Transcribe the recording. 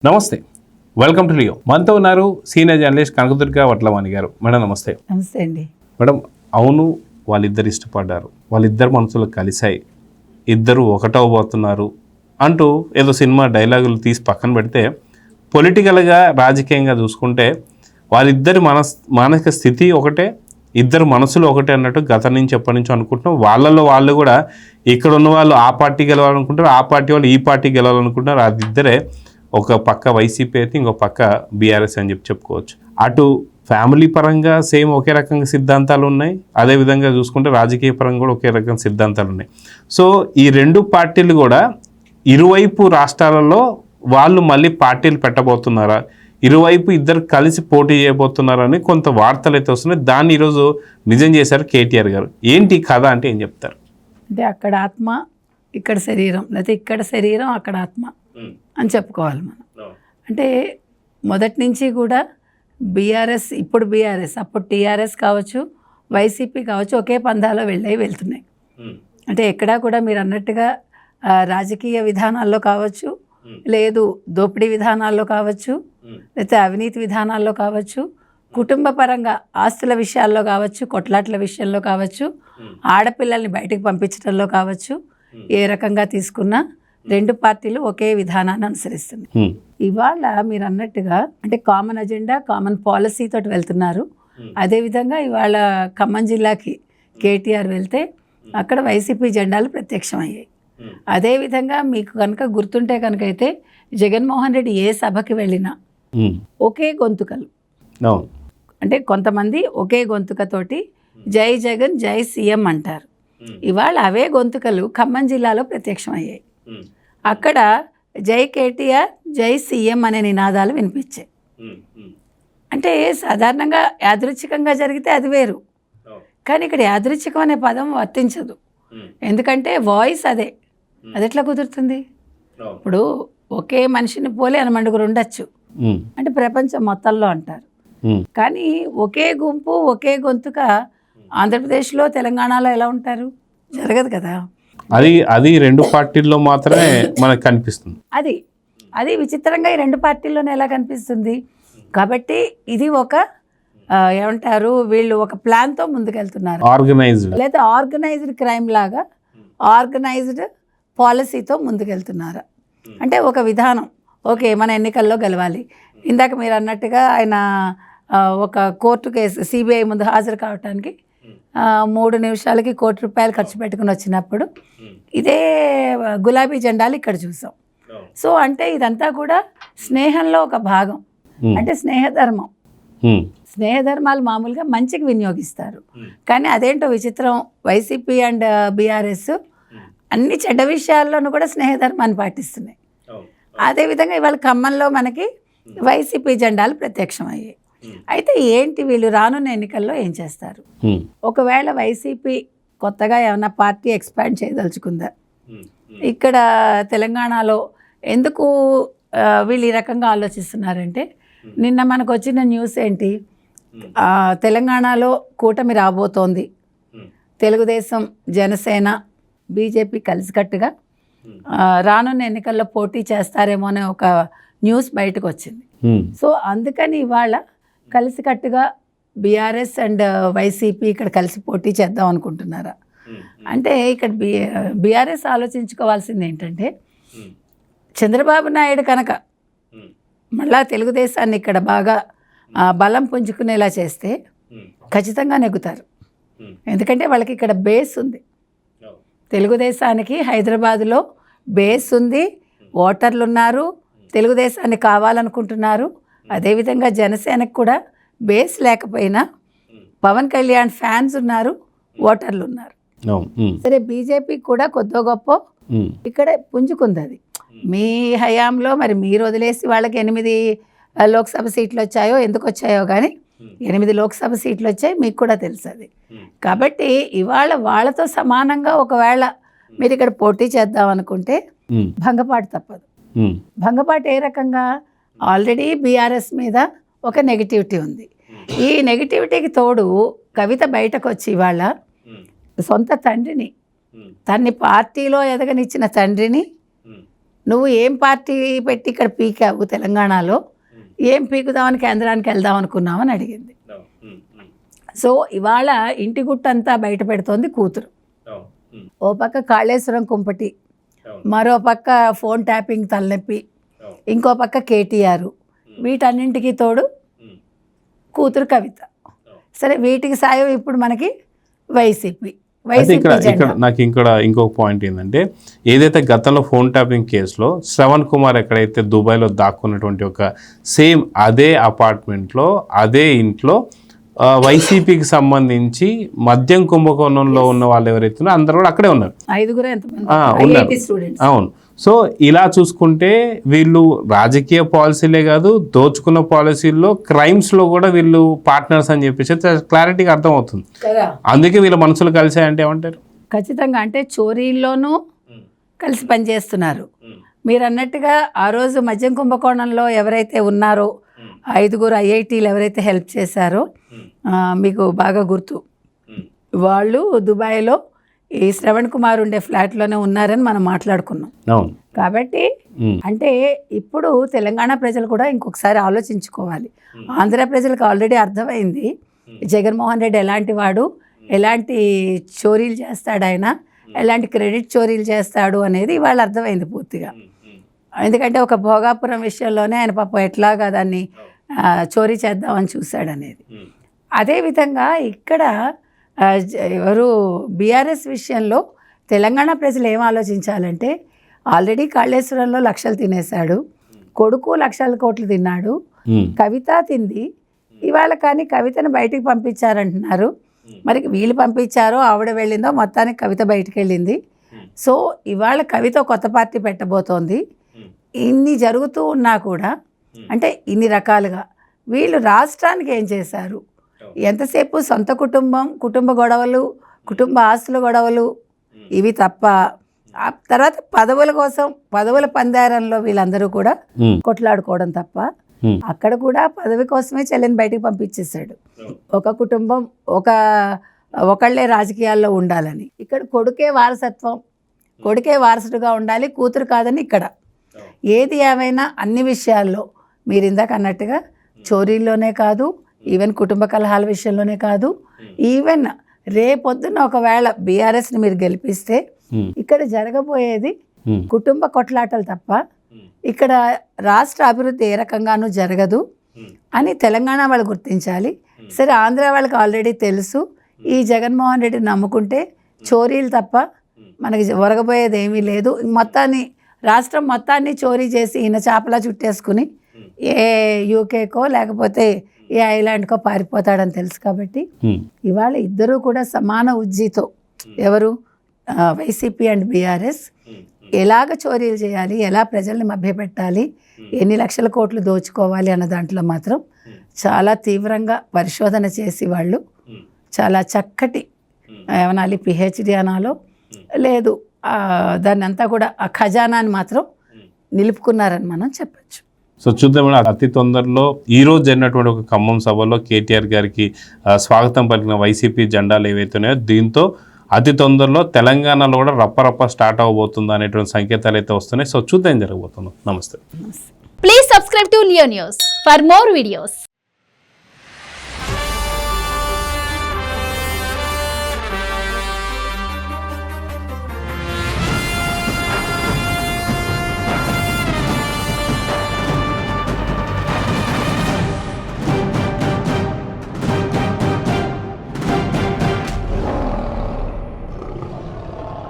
నమస్తే, welcome to Leo. మనతో ఉన్నారు సీనియర్ జర్నలిస్ట్ కనకదుర్గ వడ్లవాణి గారు. మేడం నమస్తే. నమస్తే అండి. మేడం, అవును, వాళ్ళిద్దరు ఇష్టపడ్డారు, వాళ్ళిద్దరు మనసులు కలిశాయి, ఇద్దరు ఒకటవబోతున్నారు అంటూ ఏదో సినిమా డైలాగులు తీసి పక్కన పెడితే, పొలిటికల్గా రాజకీయంగా చూసుకుంటే వాళ్ళిద్దరి మానసిక స్థితి ఒకటే, ఇద్దరు మనసులు ఒకటే అన్నట్టు గత నుంచి ఎప్పటి నుంచో అనుకుంటున్నాం. వాళ్ళలో వాళ్ళు కూడా ఇక్కడ ఉన్న వాళ్ళు ఆ పార్టీ గెలవాలనుకుంటారు, ఆ పార్టీ వాళ్ళు ఈ పార్టీ గెలవాలనుకుంటున్నారు. అది ఇద్దరే, ఒక పక్క వైసీపీ అయితే ఇంకో పక్క బీఆర్ఎస్ అని చెప్పుకోవచ్చు. అటు ఫ్యామిలీ పరంగా సేమ్ ఒకే రకంగా సిద్ధాంతాలు ఉన్నాయి, అదేవిధంగా చూసుకుంటే రాజకీయ పరంగా కూడా ఒకే రకంగా సిద్ధాంతాలు ఉన్నాయి. సో ఈ రెండు పార్టీలు కూడా ఇరువైపు రాష్ట్రాలలో వాళ్ళు మళ్ళీ పార్టీలు పెట్టబోతున్నారా, ఇరువైపు ఇద్దరు కలిసి పోటీ చేయబోతున్నారని కొంత వార్తలు అయితే వస్తున్నాయి. దాన్ని ఈరోజు నిజం చేశారు కేటీఆర్ గారు. ఏంటి కథ అంటే ఏం చెప్తారు? అంటే అక్కడ ఆత్మ ఇక్కడ శరీరం, లేకపోతే ఇక్కడ శరీరం అక్కడ ఆత్మ అని చెప్పుకోవాలి మనం. అంటే మొదటి నుంచి కూడా బీఆర్ఎస్, ఇప్పుడు బీఆర్ఎస్, అప్పుడు టీఆర్ఎస్ కావచ్చు, వైసీపీ కావచ్చు, ఒకే పందాలో వెళ్తున్నాయి. అంటే ఎక్కడా కూడా మీరు అన్నట్టుగా రాజకీయ విధానాల్లో కావచ్చు, లేదు దోపిడీ విధానాల్లో కావచ్చు, లేకపోతే అవినీతి విధానాల్లో కావచ్చు, కుటుంబ పరంగా ఆస్తుల విషయాల్లో కావచ్చు, కొట్లాట్ల విషయంలో కావచ్చు, ఆడపిల్లల్ని బయటకు పంపించడంలో కావచ్చు, ఏ రకంగా తీసుకున్నా రెండు పార్టీలు ఒకే విధానాన్ని అనుసరిస్తుంది. ఇవాళ మీరు అన్నట్టుగా అంటే కామన్ అజెండా, కామన్ పాలసీ తోటి వెళ్తున్నారు. అదేవిధంగా ఇవాళ ఖమ్మం జిల్లాకి కేటీఆర్ వెళ్తే అక్కడ వైసీపీ జెండాలు ప్రత్యక్షమయ్యాయి. అదేవిధంగా మీకు కనుక గుర్తుంటే కనుక అయితే జగన్మోహన్ రెడ్డి ఏ సభకి వెళ్ళినా ఒకే గొంతుకలు, అంటే కొంతమంది ఒకే గొంతుకతోటి జై జగన్ జై సీఎం అంటారు. ఇవాళ అవే గొంతుకలు ఖమ్మం జిల్లాలో ప్రత్యక్షమయ్యాయి. అక్కడ జై కేటీఆర్ జై సీఎం అనే నినాదాలు వినిపించాయి. అంటే సాధారణంగా యాదృచ్ఛికంగా జరిగితే అది వేరు, కానీ ఇక్కడ యాదృచ్ఛికం అనే పదం వర్తించదు. ఎందుకంటే వాయిస్ అదే, అది ఎట్లా కుదురుతుంది? ఇప్పుడు ఒకే మనిషిని పోలి అనమండుగురు ఉండొచ్చు అంటే ప్రపంచం మొత్తంలో అంటారు, కానీ ఒకే గుంపు ఒకే గొంతుక ఆంధ్రప్రదేశ్లో తెలంగాణలో ఎలా ఉంటారు? జరగదు కదా. అది రెండు పార్టీల్లో మాత్రమే మనకు కనిపిస్తుంది. అది విచిత్రంగా ఈ రెండు పార్టీల్లోనే ఎలా కనిపిస్తుంది? కాబట్టి ఇది ఒక ఏమంటారు, వీళ్ళు ఒక ప్లాన్తో ముందుకెళ్తున్నారు, లేదా ఆర్గనైజ్డ్ క్రైమ్ లాగా ఆర్గనైజ్డ్ పాలసీతో ముందుకెళ్తున్నారు. అంటే ఒక విధానం, ఓకే మన ఎన్నికల్లో గెలవాలి. ఇందాక మీరు అన్నట్టుగా ఆయన ఒక కోర్టు కేసు సిబిఐ ముందు హాజరు కావటానికి 3 నిమిషాలకి ₹1 కోటి ఖర్చు పెట్టుకుని వచ్చినప్పుడు ఇదే గులాబీ జెండాలు ఇక్కడ చూసాం. సో అంటే ఇదంతా కూడా స్నేహంలో ఒక భాగం. అంటే స్నేహధర్మాలు మామూలుగా మంచికి వినియోగిస్తారు, కానీ అదేంటో విచిత్రం, వైసీపీ అండ్ బీఆర్ఎస్ అన్ని చెడ్డ విషయాల్లోనూ కూడా స్నేహధర్మాన్ని పాటిస్తున్నాయి. అదేవిధంగా ఇవాళ ఖమ్మంలో మనకి వైసీపీ జెండాలు ప్రత్యక్షమయ్యాయి. అయితే ఏంటి వీళ్ళు రానున్న ఎన్నికల్లో ఏం చేస్తారు? ఒకవేళ వైసీపీ కొత్తగా ఏమన్నా పార్టీ ఎక్స్పాండ్ చేయదలుచుకుందా? ఇక్కడ తెలంగాణలో ఎందుకు వీళ్ళు ఈ రకంగా ఆలోచిస్తున్నారంటే, నిన్న మనకు వచ్చిన న్యూస్ ఏంటి, తెలంగాణలో కూటమి రాబోతోంది, తెలుగుదేశం, జనసేన, బీజేపీ కలిసికట్టుగా రానున్న ఎన్నికల్లో పోటీ చేస్తారేమో అనే ఒక న్యూస్ బయటకు వచ్చింది. సో అందుకని ఇవాళ కలిసికట్టుగా బీఆర్ఎస్ అండ్ వైసీపీ ఇక్కడ కలిసి పోటీ చేద్దాం అనుకుంటున్నారా అంటే, ఇక్కడ బీఆర్ఎస్ ఆలోచించుకోవాల్సింది ఏంటంటే, చంద్రబాబు నాయుడు కనుక మళ్ళా తెలుగుదేశాన్ని ఇక్కడ బాగా బలం పుంజుకునేలా చేస్తే ఖచ్చితంగా నెగ్గుతారు. ఎందుకంటే వాళ్ళకి ఇక్కడ బేస్ ఉంది. తెలుగుదేశానికి హైదరాబాదులో బేస్ ఉంది, ఓటర్లు ఉన్నారు, తెలుగుదేశాన్ని కావాలనుకుంటున్నారు. అదేవిధంగా జనసేనకు కూడా బేస్ లేకపోయినా పవన్ కళ్యాణ్ ఫ్యాన్స్ ఉన్నారు, ఓటర్లు ఉన్నారు. సరే బీజేపీ కూడా కొద్దో గొప్ప ఇక్కడ పుంజుకుంది. అది మీ హయాంలో మరి మీరు వదిలేసి వాళ్ళకి 8 లోక్సభ సీట్లు వచ్చాయో, ఎందుకు వచ్చాయో కానీ 8 లోక్సభ సీట్లు వచ్చాయి, మీకు కూడా తెలుసు అది. కాబట్టి ఇవాళ వాళ్ళతో సమానంగా ఒకవేళ మీరు ఇక్కడ పోటీ చేద్దాం అనుకుంటే భంగపాటు తప్పదు. భంగపాటు ఏ రకంగా? ఆల్రెడీ బీఆర్ఎస్ మీద ఒక నెగిటివిటీ ఉంది. ఈ నెగిటివిటీకి తోడు కవిత బయటకు వచ్చి ఇవాళ సొంత తండ్రిని, తన్ని పార్టీలో ఎదగనిచ్చిన తండ్రిని నువ్వు ఏం పార్టీ పెట్టి ఇక్కడ పీకావు తెలంగాణలో, ఏం పీకుదామని కేంద్రానికి వెళ్దాం అనుకున్నావు అని అడిగింది. సో ఇవాళ ఇంటి గుట్టంతా బయట పెడుతోంది కూతురు. ఓ పక్క కాళేశ్వరం కుంపటి, మరో పక్క ఫోన్ ట్యాపింగ్ తలనొప్పి, ఇంకో పక్క కేటీఆర్, వీటన్నింటికి తోడు కూతురు కవిత. సరే వీటికి సాయం ఇప్పుడు మనకి వైసీపీ. ఇక్కడ నాకు ఇంకొక పాయింట్ ఏంటంటే, ఏదైతే గతంలో ఫోన్ ట్యాపింగ్ కేసులో శ్రవణ్ కుమార్ ఎక్కడైతే దుబాయ్లో దాక్కున్నటువంటి ఒక సేమ్ అదే అపార్ట్మెంట్లో అదే ఇంట్లో వైసీపీకి సంబంధించి మద్యం కుంభకోణంలో ఉన్న వాళ్ళు ఎవరైతే అందరూ కూడా అక్కడే ఉన్నారు, 5 ఉన్నారు. అవును. సో ఇలా చూసుకుంటే వీళ్ళు రాజకీయ పాలసీలే కాదు, దోచుకున్న పాలసీల్లో క్రైమ్స్లో కూడా వీళ్ళు పార్ట్నర్స్ అని చెప్పేసి క్లారిటీగా అర్థమవుతుంది. అందుకే వీళ్ళ మనసులు కలిసాయంటే ఏమంటారు? ఖచ్చితంగా. అంటే చోరీల్లోనూ కలిసి పనిచేస్తున్నారు. మీరు అన్నట్టుగా ఆ రోజు మద్యం కుంభకోణంలో ఎవరైతే ఉన్నారో 5 ఐఐటీలు ఎవరైతే హెల్ప్ చేశారో మీకు బాగా గుర్తు, వాళ్ళు దుబాయ్లో ఈ శ్రవణ్ కుమార్ ఉండే ఫ్లాట్లోనే ఉన్నారని మనం మాట్లాడుకున్నాం. కాబట్టి అంటే ఇప్పుడు తెలంగాణ ప్రజలు కూడా ఇంకొకసారి ఆలోచించుకోవాలి. ఆంధ్ర ప్రజలకు ఆల్రెడీ అర్థమైంది జగన్మోహన్ రెడ్డి ఎలాంటి వాడు, ఎలాంటి చోరీలు చేస్తాడు, ఆయన ఎలాంటి క్రెడిట్ చోరీలు చేస్తాడు అనేది ఇవాళ అర్థమైంది పూర్తిగా. ఎందుకంటే ఒక భోగాపురం విషయంలోనే ఆయన పాపం ఎట్లాగా దాన్ని చోరీ చేద్దామని చూశాడు అనేది. అదేవిధంగా ఇక్కడ ఎవరు బీఆర్ఎస్ విషయంలో తెలంగాణ ప్రజలు ఏం ఆలోచించాలంటే, ఆల్రెడీ కాళేశ్వరంలో లక్షలు తినేశాడు, కొడుకు లక్షల కోట్లు తిన్నాడు, కవిత తింది ఇవాళ. కానీ కవితను బయటికి పంపించారంటున్నారు. మరి వీళ్ళు పంపించారో ఆవిడ వెళ్ళిందో, మొత్తానికి కవిత బయటికి వెళ్ళింది. సో ఇవాళ కవిత కొత్త పార్టీ పెట్టబోతోంది. ఇన్ని జరుగుతూ ఉన్నా కూడా అంటే ఇన్ని రకాలుగా వీళ్ళు రాష్ట్రానికి ఏం చేశారు? ఎంతసేపు సొంత కుటుంబ గొడవలు, కుటుంబ ఆస్తుల గొడవలు ఇవి తప్ప, ఆ తర్వాత పదవుల కోసం పదవుల పందారంలో వీళ్ళందరూ కూడా కొట్లాడుకోవడం తప్ప, అక్కడ కూడా పదవి కోసమే చెల్లిని బయటికి పంపించేశాడు. ఒక కుటుంబం ఒకళ్ళే రాజకీయాల్లో ఉండాలని, ఇక్కడ కొడుకే వారసుడుగా ఉండాలి, కూతురు కాదని ఇక్కడ. ఏది ఏమైనా అన్ని విషయాల్లో మీరు ఇందాక అన్నట్టుగా చోరీల్లోనే కాదు, ఈవెన్ కుటుంబ కలహాల విషయంలోనే కాదు, ఈవెన్ రేపొద్దున ఒకవేళ బీఆర్ఎస్ని మీరు గెలిపిస్తే ఇక్కడ జరగబోయేది కుటుంబ కొట్లాటలు తప్ప ఇక్కడ రాష్ట్ర అభివృద్ధి ఏ రకంగానూ జరగదు అని తెలంగాణ వాళ్ళు గుర్తించాలి. సరే ఆంధ్ర వాళ్ళకి ఆల్రెడీ తెలుసు, ఈ జగన్మోహన్ రెడ్డి నమ్ముకుంటే చోరీలు తప్ప మనకి ఒరగబోయేది ఏమీ లేదు, రాష్ట్రం మొత్తాన్ని చోరీ చేసి ఈయన చాపలా చుట్టేసుకుని ఏ యూకేకో లేకపోతే ఏ ఐలాండ్కో పారిపోతాడని తెలుసు. కాబట్టి ఇవాళ ఇద్దరూ కూడా సమాన ఉజ్జీతో, ఎవరు వైసీపీ అండ్ బీఆర్ఎస్, ఎలాగ చోరీలు చేయాలి, ఎలా ప్రజల్ని మభ్యపెట్టాలి, ఎన్ని లక్షల కోట్లు దోచుకోవాలి అన్న దాంట్లో మాత్రం చాలా తీవ్రంగా పరిశోధన చేసి వాళ్ళు చాలా చక్కటి ఏమనాలి పిహెచ్డి అనాలో లేదు దాన్ని అంతా కూడా ఆ ఖజానాని మాత్రం నిలుపుకున్నారని మనం చెప్పచ్చు. సో చూద్దాం, అతి తొందరలో ఈరోజు జరిగినటువంటి ఒక ఖమ్మం సభలో కేటీఆర్ గారికి స్వాగతం పలికిన వైసీపీ జెండాలు ఏవైతున్నాయో దీంతో అతి తొందరలో తెలంగాణలో కూడా రప్ప స్టార్ట్ అవబోతుందా అనేటువంటి సంకేతాలు అయితే వస్తున్నాయి. సో చూద్దాం జరగబోతున్నాం. నమస్తే. Please subscribe to Leo news for more videos.